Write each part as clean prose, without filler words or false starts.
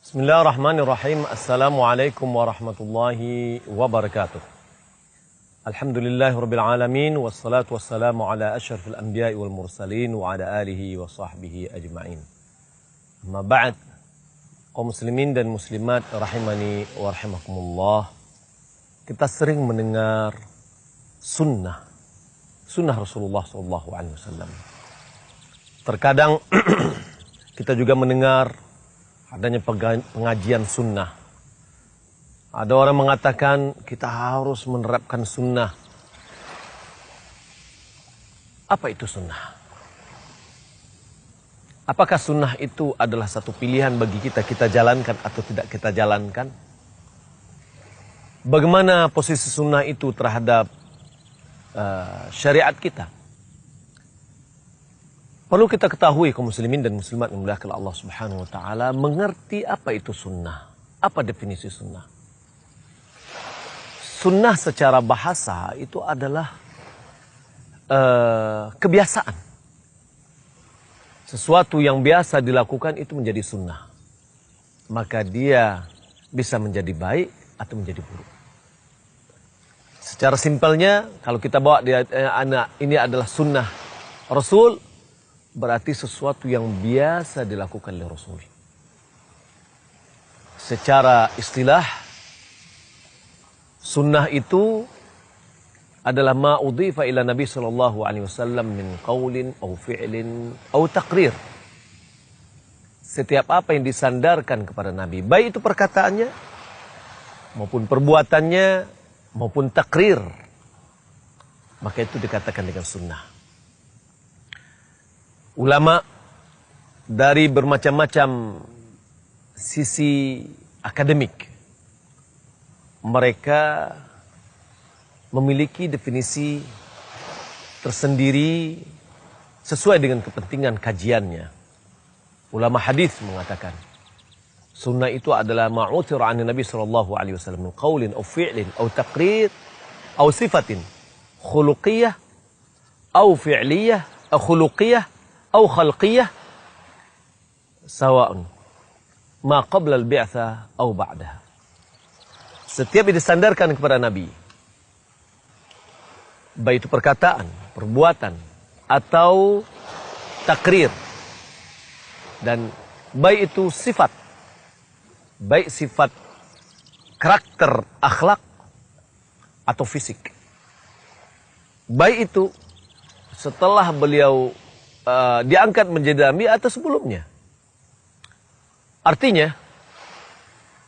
Bismillahirrahmanirrahim. Assalamualaikum warahmatullahi wabarakatuh. Alhamdulillahirabbil alamin wassalatu wassalamu ala asyrafil anbiya'i wal mursalin wa ala alihi wa sahbihi ajma'in. Amma ba'd. Kaum muslimin dan muslimat rahimani wa rahimakumullah. Kita sering mendengar sunnah Rasulullah SAW. Terkadang kita juga mendengar adanya pengajian sunnah. Ada orang mengatakan kita harus menerapkan sunnah. Apa itu sunnah? Apakah sunnah itu adalah satu pilihan bagi kita jalankan atau tidak kita jalankan? Bagaimana posisi sunnah itu terhadap syariat kita? Perlu kita ketahui kaum muslimin dan muslimat yang dimuliakan Allah Subhanahu wa taala, mengerti apa itu sunnah. Apa definisi sunnah? Sunnah secara bahasa itu adalah kebiasaan. Sesuatu yang biasa dilakukan itu menjadi sunnah. Maka dia bisa menjadi baik atau menjadi buruk. Secara simpelnya, kalau kita bawa dia ini adalah sunnah Rasul, berarti sesuatu yang biasa dilakukan oleh Rasul. Secara istilah, sunnah itu adalah ma udhifa ila Nabi sallallahu alaihi wasallam min qaulin aw fi'lin aw taqrir. Setiap apa yang disandarkan kepada Nabi, baik itu perkataannya maupun perbuatannya maupun takrir, maka itu dikatakan dengan sunnah. Ulama dari bermacam-macam sisi akademik, mereka memiliki definisi tersendiri sesuai dengan kepentingan kajiannya. Ulama hadis mengatakan sunnah itu adalah ma'uthir 'an Nabi sallallahu alaihi wasallam min qaulin aw fi'lin aw taqrir aw sifatin khuluqiyah aw fi'liyah aw khuluqiyah atau khalqiyah sawa'un ma qabla al-bi'tsah atau ba'daha. Setiap yang disandarkan kepada Nabi, baik itu perkataan, perbuatan atau takrir, dan baik itu sifat, baik sifat karakter, akhlak atau fisik, baik itu setelah beliau diangkat menjadi nabi atau sebelumnya. Artinya,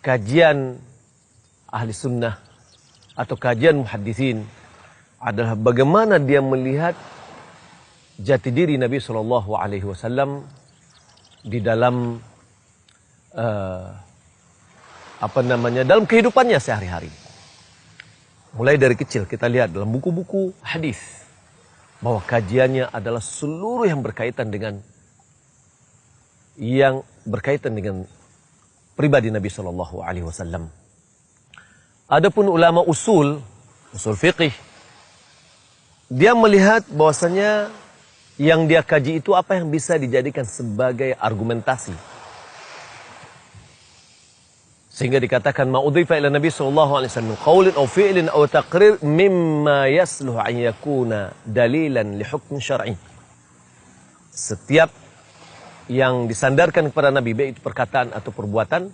kajian ahli sunnah atau kajian muhaddisin adalah bagaimana dia melihat jati diri Nabi Shallallahu Alaihi Wasallam di dalam dalam kehidupannya sehari-hari. Mulai dari kecil kita lihat dalam buku-buku hadis bahwa kajiannya adalah seluruh yang berkaitan dengan pribadi Nabi Shallallahu Alaihi Wasallam. Adapun ulama usul fiqih, dia melihat bahwasanya yang dia kaji itu apa yang bisa dijadikan sebagai argumentasi, sehingga dikatakan ma'udhifa ila Nabi sallallahu alaihi wasallam qaulin aw fi'lin aw taqrir mimma yasluhu an yakuna dalilan li hukm syar'i. Setiap yang disandarkan kepada Nabi, baik itu perkataan atau perbuatan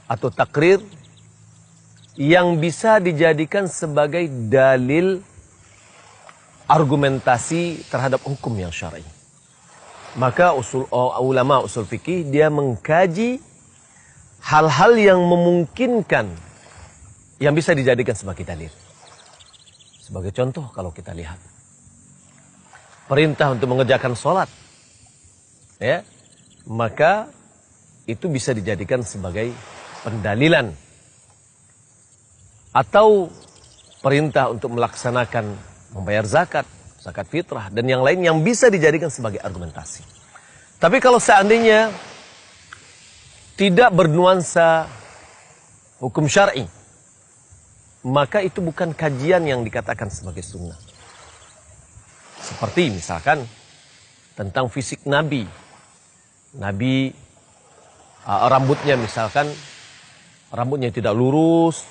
atau takrir, yang bisa dijadikan sebagai dalil argumentasi terhadap hukum yang syar'i. Maka ulama usul fikih dia mengkaji hal-hal yang memungkinkan yang bisa dijadikan sebagai dalil. Sebagai contoh, kalau kita lihat perintah untuk mengerjakan sholat, ya, maka itu bisa dijadikan sebagai pendalilan. Atau perintah untuk melaksanakan membayar zakat fitrah dan yang lain yang bisa dijadikan sebagai argumentasi. Tapi kalau seandainya tidak bernuansa hukum syar'i, maka itu bukan kajian yang dikatakan sebagai sunnah. Seperti misalkan tentang fisik Nabi. Nabi rambutnya misalkan, rambutnya tidak lurus,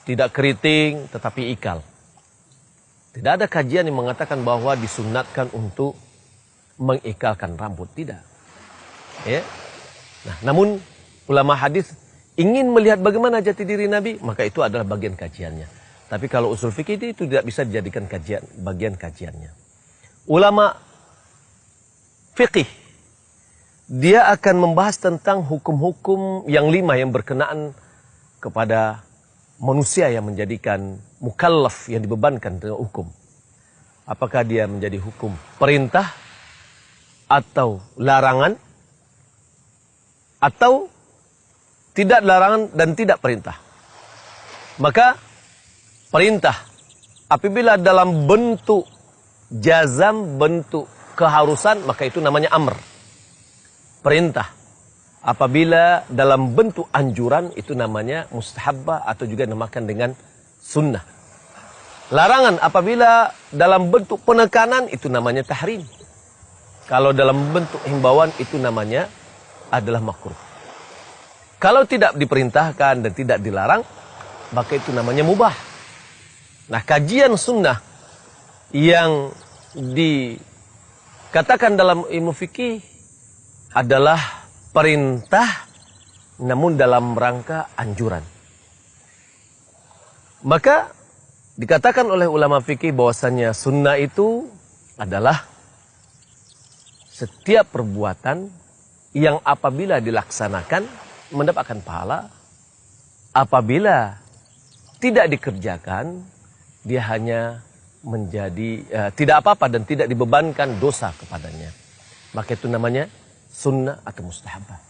tidak keriting, tetapi ikal. Tidak ada kajian yang mengatakan bahwa disunatkan untuk mengikalkan rambut, tidak. Ya. Nah, namun ulama hadis ingin melihat bagaimana jati diri Nabi, maka itu adalah bagian kajiannya. Tapi kalau usul fikih itu tidak bisa dijadikan bagian kajiannya. Ulama fikih dia akan membahas tentang hukum-hukum yang 5 yang berkenaan kepada manusia yang menjadikan mukallaf, yang dibebankan dengan hukum. Apakah dia menjadi hukum perintah atau larangan, atau tidak larangan dan tidak perintah. Maka perintah apabila dalam bentuk jazam, bentuk keharusan, maka itu namanya amr. Perintah apabila dalam bentuk anjuran, itu namanya mustahabbah atau juga dinamakan dengan sunnah. Larangan apabila dalam bentuk penekanan, itu namanya tahrim. Kalau dalam bentuk himbauan, itu namanya adalah makruh. Kalau tidak diperintahkan dan tidak dilarang, maka itu namanya mubah. Nah, kajian sunnah yang dikatakan dalam ilmu fikih adalah perintah namun dalam rangka anjuran. Maka dikatakan oleh ulama fikih bahwasannya sunnah itu adalah setiap perbuatan yang apabila dilaksanakan mendapatkan pahala, apabila tidak dikerjakan dia hanya menjadi tidak apa-apa dan tidak dibebankan dosa kepadanya. Maka itu namanya sunnah atau mustahabah.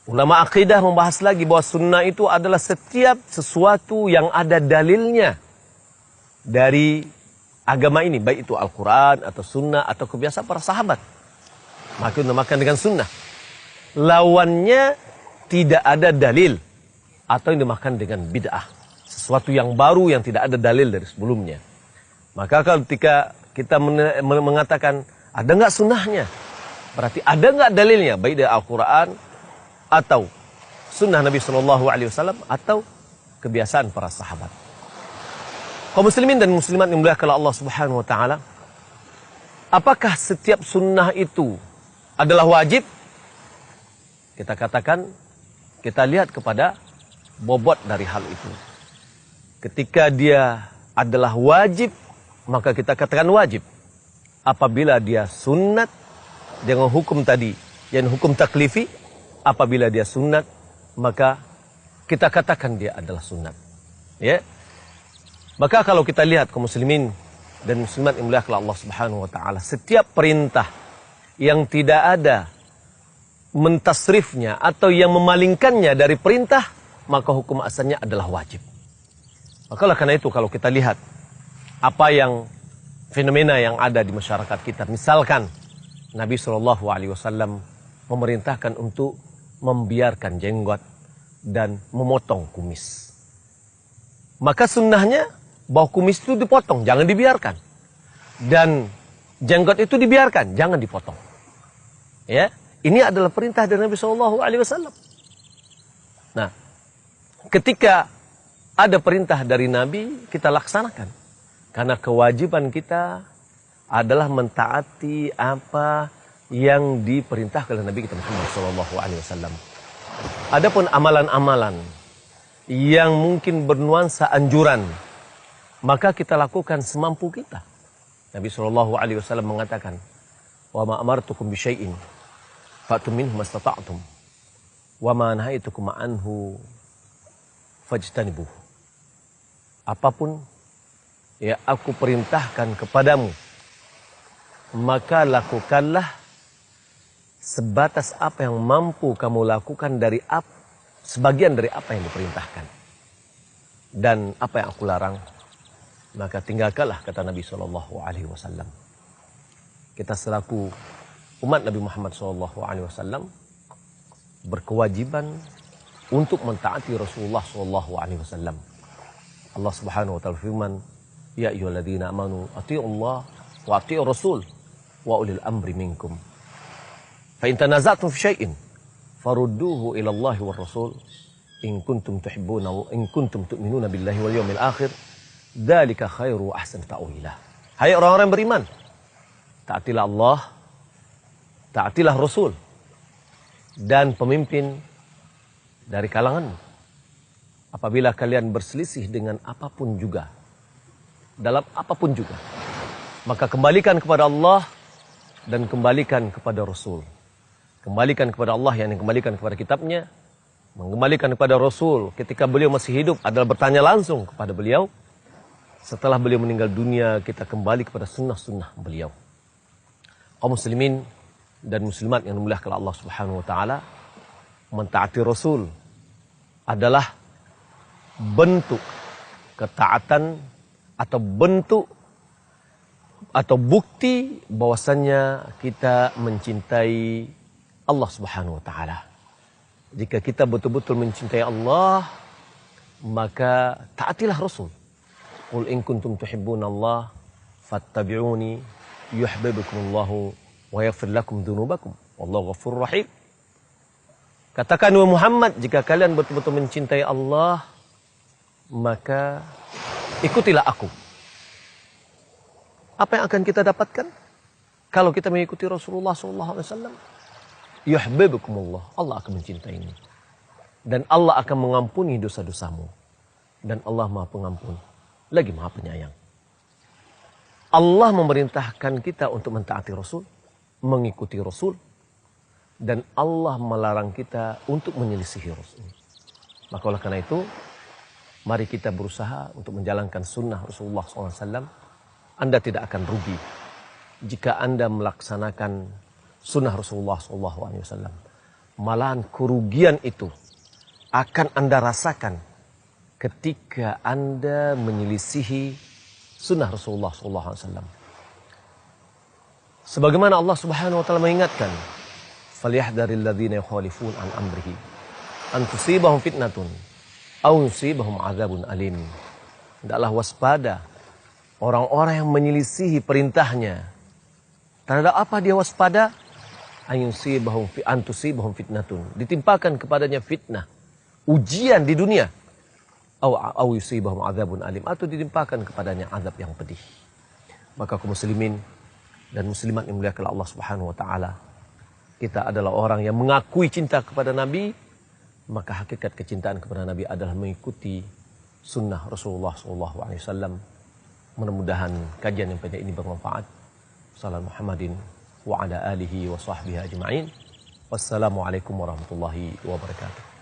Ulama akidah membahas lagi bahwa sunnah itu adalah setiap sesuatu yang ada dalilnya dari agama ini, baik itu Al-Quran atau sunnah atau kebiasaan para sahabat. Maka dinamakan dengan sunnah. Lawannya tidak ada dalil atau yang dinamakan dengan bid'ah. Sesuatu yang baru yang tidak ada dalil dari sebelumnya. Maka ketika kita mengatakan ada nggak sunnahnya, berarti ada nggak dalilnya, baik dari Al-Quran atau sunnah Nabi SAW atau kebiasaan para sahabat. Kaum muslimin dan muslimat yang dimuliakan Allah Subhanahu Wa Taala, apakah setiap sunnah itu adalah wajib? Kita katakan, kita lihat kepada bobot dari hal itu. Ketika dia adalah wajib, maka kita katakan wajib. Apabila dia sunnat dengan hukum tadi, yang hukum taklifi, apabila dia sunnat, maka kita katakan dia adalah sunnat. Ya. Maka kalau kita lihat kaum muslimin dan muslimat yang dimuliakan Allah Subhanahu Wa Taala, setiap perintah yang tidak ada mentasrifnya atau yang memalingkannya dari perintah, maka hukum asalnya adalah wajib. Maka karena itu kalau kita lihat apa yang fenomena yang ada di masyarakat kita, misalkan Nabi SAW memerintahkan untuk membiarkan jenggot dan memotong kumis. Maka sunnahnya bahwa kumis itu dipotong, jangan dibiarkan. Dan jenggot itu dibiarkan, jangan dipotong. Ya, ini adalah perintah dari Nabi SAW. Nah, ketika ada perintah dari Nabi, kita laksanakan. Karena kewajiban kita adalah mentaati apa yang diperintahkan oleh Nabi kita Muhammad SAW. Adapun amalan-amalan yang mungkin bernuansa anjuran, maka kita lakukan semampu kita. Nabi SAW mengatakan, "Wa ma amartukum bi syai'in fa'tu minhu mastata'tum, wa ma nahaitukum anhu fajtanibuh." Apapun ya aku perintahkan kepadamu, maka lakukanlah sebatas apa yang mampu kamu lakukan dari sebagian dari apa yang diperintahkan. Dan apa yang aku larang, maka tinggalkanlah, kata Nabi SAW. Kita selaku umat Nabi Muhammad SAW berkewajiban untuk mentaati Rasulullah SAW. Allah Subhanahu Wa Taala firman, "Ya ayyuhalladzina amanu atti'ullah wa atti'ur rasul wa ulil amri minkum. Fa in tanaza'tum fi syai'in farudduhu ila Allah war Rasul in kuntum tu'minuna billahi wal yawmil akhir dzalika khairu wa ahsan ta'wila. Hai orang-orang beriman, taatilah Allah, taatilah Rasul dan pemimpin dari kalanganmu. Apabila kalian berselisih dengan apapun juga, dalam apapun juga, maka kembalikan kepada Allah dan kembalikan kepada Rasul. Kembalikan kepada Allah yang kembalikan kepada kitabnya, mengembalikan kepada Rasul ketika beliau masih hidup adalah bertanya langsung kepada beliau. Setelah beliau meninggal dunia, kita kembali kepada sunnah-sunnah beliau. Kaum muslimin dan muslimat yang dimuliakan Allah Subhanahu wa taala, mentaati Rasul adalah bentuk ketaatan atau bentuk atau bukti bahwasannya kita mencintai Allah Subhanahu wa taala. Jika kita betul-betul mencintai Allah, maka taatilah Rasul. Qul in kuntum tuhibbunallah fattabi'uni yuhibbukumullahu wa yaghfir lakum dzunubakum wallahu ghafurur rahim. Katakan wahai Muhammad, jika kalian betul-betul mencintai Allah, maka ikutilah aku. Apa yang akan kita dapatkan kalau kita mengikuti Rasulullah SAW? Yuhibbukumullah, Allah akan mencintaimu. Dan Allah akan mengampuni dosa-dosamu. Dan Allah Maha Pengampun, lagi Maha Penyayang. Allah memerintahkan kita untuk mentaati Rasul, mengikuti Rasul, dan Allah melarang kita untuk menyelisihi Rasul. Maka oleh karena itu, mari kita berusaha untuk menjalankan sunnah Rasulullah SAW. Anda tidak akan rugi jika Anda melaksanakan sunnah Rasulullah SAW. Malahan kerugian itu akan Anda rasakan ketika Anda menyelisihi sunnah Rasulullah SAW. Sebagaimana Allah Subhanahu wa taala mengingatkan, "Falyahdharil ladzina yukhalifun an amrihi an tusibahum fitnatun aw yusibahum adzabun alim." Hendaklah waspada orang-orang yang menyelisihi perintahnya. Terhadap apa dia waspada? Antusibahum fitnatun, ditimpakan kepadanya fitnah, ujian di dunia, au yusibahum adzabun alim, atau ditimpakan kepadanya azab yang pedih. Maka kaum muslimin dan muslimat yang dimuliakan Allah Subhanahu wa taala, kita adalah orang yang mengakui cinta kepada Nabi, maka hakikat kecintaan kepada Nabi adalah mengikuti sunnah Rasulullah SAW. Mudah-mudahan kajian yang pendek ini bermanfaat. Salam Muhammadin wa ala alihi wa sahbihi ajma'in. Wassalamualaikum warahmatullahi wabarakatuh.